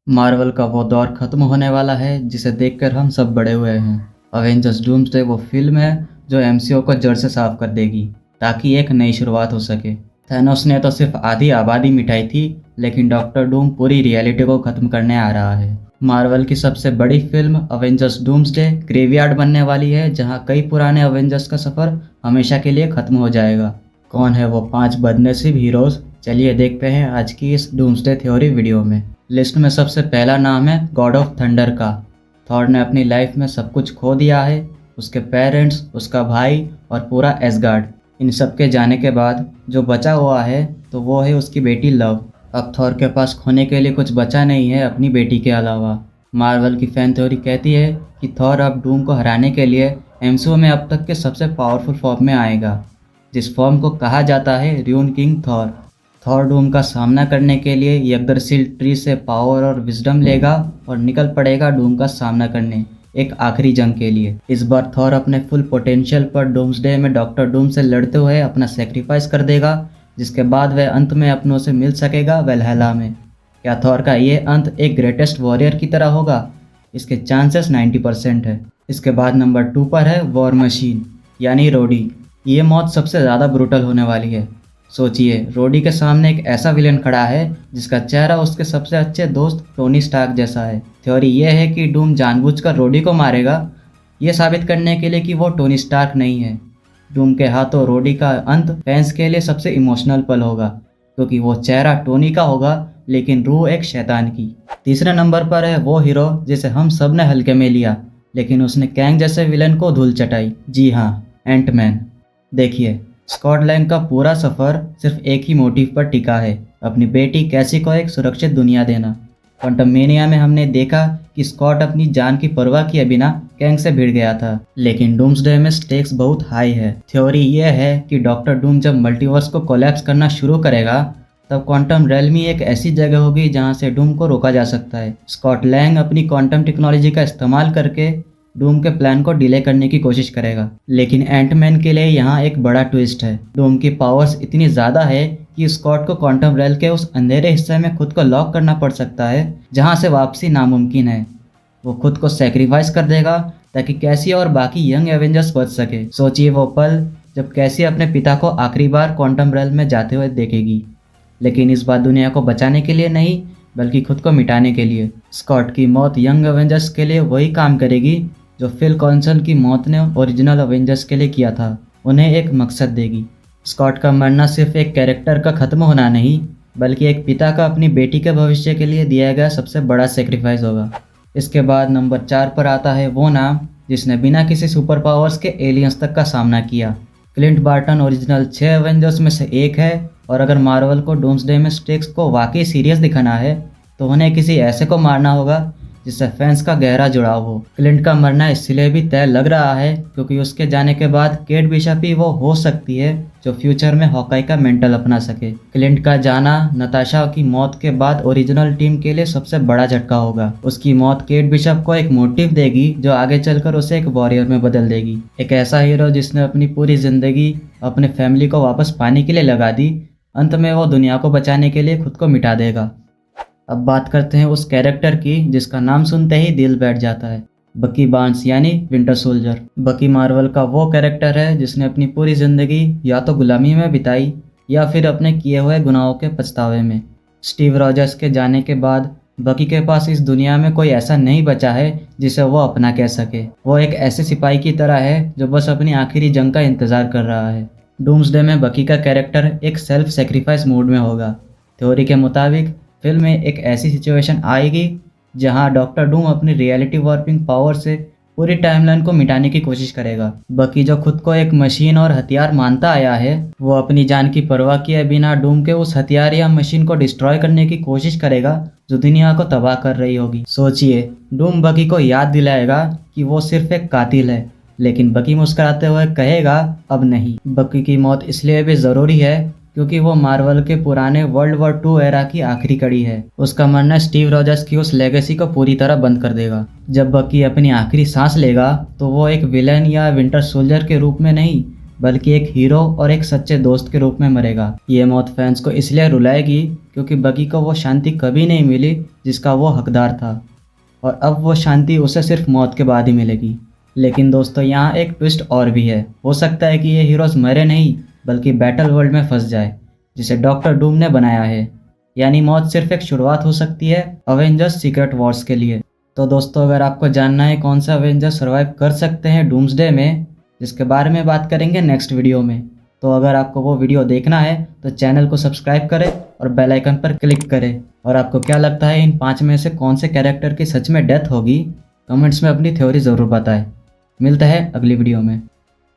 Marvel का वो दौर खत्म होने वाला है जिसे देखकर हम सब बड़े हुए हैं। अवेंजर्स डूम्सडे वो फिल्म है जो एमसीयू को जड़ से साफ कर देगी ताकि एक नई शुरुआत हो सके। थैनोस ने तो सिर्फ आधी आबादी मिटाई थी, लेकिन डॉक्टर डूम पूरी रियलिटी को खत्म करने आ रहा है। मार्वल की सबसे बड़ी फिल्म अवेंजर्स डूम्सडे ग्रेवयार्ड बनने वाली है, जहां कई पुराने अवेंजर्स का सफर हमेशा के लिए खत्म हो जाएगा। कौन है वो 5 बदनसीब हीरोज? चलिए देखते हैं आज की इस डूम्सडे थ्योरी वीडियो में। लिस्ट में सबसे पहला नाम है गॉड ऑफ थंडर का। थॉर ने अपनी लाइफ में सब कुछ खो दिया है, उसके पेरेंट्स, उसका भाई और पूरा एसगार्ड। इन सब के जाने के बाद जो बचा हुआ है तो वो है उसकी बेटी लव। अब थॉर के पास खोने के लिए कुछ बचा नहीं है अपनी बेटी के अलावा। मार्वल की फैन थ्योरी कहती है कि थॉर अब डूम को हराने के लिए एमसीयू में अब तक के सबसे पावरफुल फॉर्म में आएगा, जिस फॉर्म को कहा जाता है ruin king Thor. Thor Doom का सामना करने के लिए यग्दरसील ट्री से पावर और विजडम लेगा और निकल पड़ेगा डूम का सामना करने एक आखिरी जंग के लिए। इस बार थॉर अपने फुल पोटेंशियल पर डूम्सडे में डॉक्टर डूम से लड़ते हुए अपना सेक्रीफाइस कर देगा, जिसके बाद वह अंत में अपनों से मिल सकेगा वेलहला में। क्या थॉर का ये अंत एक ग्रेटेस्ट वॉरियर की तरह होगा? इसके चांसेस 90% है। इसके बाद नंबर 2 पर है वॉर मशीन यानी रोडी। ये मौत सबसे ज़्यादा ब्रूटल होने वाली है। सोचिए, रोडी के सामने एक ऐसा विलेन खड़ा है जिसका चेहरा उसके सबसे अच्छे दोस्त टोनी स्टार्क जैसा है। थ्योरी ये है कि डूम जानबूझकर रोडी को मारेगा, ये साबित करने के लिए कि वो टोनी स्टार्क नहीं है। डूम के हाथों रोडी का अंत फैंस के लिए सबसे इमोशनल पल होगा, क्योंकि वो चेहरा टोनी का होगा लेकिन रूह एक शैतान की। तीसरे नंबर पर है वो हीरो जिसे हम सब ने हल्के में लिया, लेकिन उसने कैंग जैसे विलेन को धूल चटाई। जी हाँ, एंटमैन। देखिए, स्कॉट लैंग का पूरा सफ़र सिर्फ एक ही मोटिव पर टिका है, अपनी बेटी कैसी को एक सुरक्षित दुनिया देना। क्वांटममेनिया में हमने देखा कि स्कॉट अपनी जान की परवाह किए बिना कैंग से भिड़ गया था, लेकिन डूम्सडे में स्टेक्स बहुत हाई है। थ्योरी यह है कि डॉक्टर डूम जब मल्टीवर्स को कोलैप्स करना शुरू करेगा तब क्वांटम रेल्म ही एक ऐसी जगह होगी जहां से डूम को रोका जा सकता है। स्कॉट लैंग अपनी क्वांटम टेक्नोलॉजी का इस्तेमाल करके डूम के प्लान को डिले करने की कोशिश करेगा, लेकिन एंटमैन के लिए यहाँ एक बड़ा ट्विस्ट है। डूम की पावर्स इतनी ज़्यादा है कि स्कॉट को क्वांटम रेल के उस अंधेरे हिस्से में खुद को लॉक करना पड़ सकता है जहाँ से वापसी नामुमकिन है। वो खुद को सेक्रीफाइस कर देगा ताकि कैसी और बाकी यंग एवेंजर्स बच सके। सोचिए वो पल जब कैसी अपने पिता को आखिरी बार क्वांटम रेल में जाते हुए देखेगी, लेकिन इस बार दुनिया को बचाने के लिए नहीं बल्कि खुद को मिटाने के लिए। स्कॉट की मौत यंग एवेंजर्स के लिए वही काम करेगी जो फिल कॉन्सल की मौत ने ओरिजिनल अवेंजर्स के लिए किया था, उन्हें एक मकसद देगी। स्कॉट का मरना सिर्फ एक कैरेक्टर का ख़त्म होना नहीं, बल्कि एक पिता का अपनी बेटी के भविष्य के लिए दिया गया सबसे बड़ा सेक्रीफाइस होगा। इसके बाद नंबर 4 पर आता है वो नाम जिसने बिना किसी सुपर पावर्स के एलियंस तक का सामना किया। क्लिंट बार्टन ओरिजिनल 6 एवेंजर्स में से एक है, और अगर मार्वल को डूम्सडे में स्टेक्स को वाकई सीरियस दिखाना है तो उन्हें किसी ऐसे को मारना होगा जिससे फैंस का गहरा जुड़ाव हो। क्लिंट का मरना इसलिए भी तय लग रहा है क्योंकि उसके जाने के बाद केट बिशप ही वो हो सकती है जो फ्यूचर में हॉकाई का मेंटल अपना सके। क्लिंट का जाना नताशा की मौत के बाद ओरिजिनल टीम के लिए सबसे बड़ा झटका होगा। उसकी मौत केट बिशप को एक मोटिव देगी जो आगे चलकर उसे एक वॉरियर में बदल देगी। एक ऐसा हीरो जिसने अपनी पूरी जिंदगी अपने फैमिली को वापस पाने के लिए लगा दी, अंत में वो दुनिया को बचाने के लिए खुद को मिटा देगा। अब बात करते हैं उस कैरेक्टर की जिसका नाम सुनते ही दिल बैठ जाता है, बकी बार्न्स यानी विंटर सोल्जर। बकी मार्वल का वो कैरेक्टर है जिसने अपनी पूरी ज़िंदगी या तो गुलामी में बिताई या फिर अपने किए हुए गुनाहों के पछतावे में। स्टीव रॉजर्स के जाने के बाद बकी के पास इस दुनिया में कोई ऐसा नहीं बचा है जिसे वो अपना कह सके। वो एक ऐसे सिपाही की तरह है जो बस अपनी आखिरी जंग का इंतज़ार कर रहा है। डूम्सडे में बकी का कैरेक्टर एक सेल्फ सेक्रीफाइस मूड में होगा। थ्योरी के मुताबिक फिल्म में एक ऐसी सिचुएशन आएगी जहां डॉक्टर डूम अपनी रियलिटी वार्पिंग पावर से पूरी टाइमलाइन को मिटाने की कोशिश करेगा। बकी जो खुद को एक मशीन और हथियार मानता आया है, वो अपनी जान की परवाह किए बिना डूम के उस हथियार या मशीन को डिस्ट्रॉय करने की कोशिश करेगा जो दुनिया को तबाह कर रही होगी। सोचिए, डूम बकी को याद दिलाएगा कि वो सिर्फ एक कातिल है, लेकिन बकी मुस्कुराते हुए कहेगा अब नहीं। बकी की मौत इसलिए भी ज़रूरी है क्योंकि वो मार्वल के पुराने वर्ल्ड वॉर 2 एरा की आखिरी कड़ी है। उसका मरना स्टीव रॉजर्स की उस लेगेसी को पूरी तरह बंद कर देगा। जब बकी अपनी आखिरी सांस लेगा तो वो एक विलेन या विंटर सोल्जर के रूप में नहीं बल्कि एक हीरो और एक सच्चे दोस्त के रूप में मरेगा। ये मौत फैंस को इसलिए रुलाएगी क्योंकि बगी को वो शांति कभी नहीं मिली जिसका वो हकदार था, और अब वो शांति उसे सिर्फ मौत के बाद ही मिलेगी। लेकिन दोस्तों, यहाँ एक ट्विस्ट और भी है। हो सकता है कि ये हीरोज़ मरे नहीं बल्कि बैटल वर्ल्ड में फंस जाए, जिसे डॉक्टर डूम ने बनाया है। यानी मौत सिर्फ एक शुरुआत हो सकती है अवेंजर्स सीक्रेट वॉर्स के लिए। तो दोस्तों, अगर आपको जानना है कौन सा अवेंजर्स सर्वाइव कर सकते हैं डूम्सडे में, जिसके बारे में बात करेंगे नेक्स्ट वीडियो में, तो अगर आपको वो वीडियो देखना है तो चैनल को सब्सक्राइब करें और बेल आइकन पर क्लिक करें। और आपको क्या लगता है इन 5 में से कौन से कैरेक्टर की सच में डेथ होगी? कमेंट्स में अपनी थ्योरी ज़रूर बताएं। मिलता है अगली वीडियो में।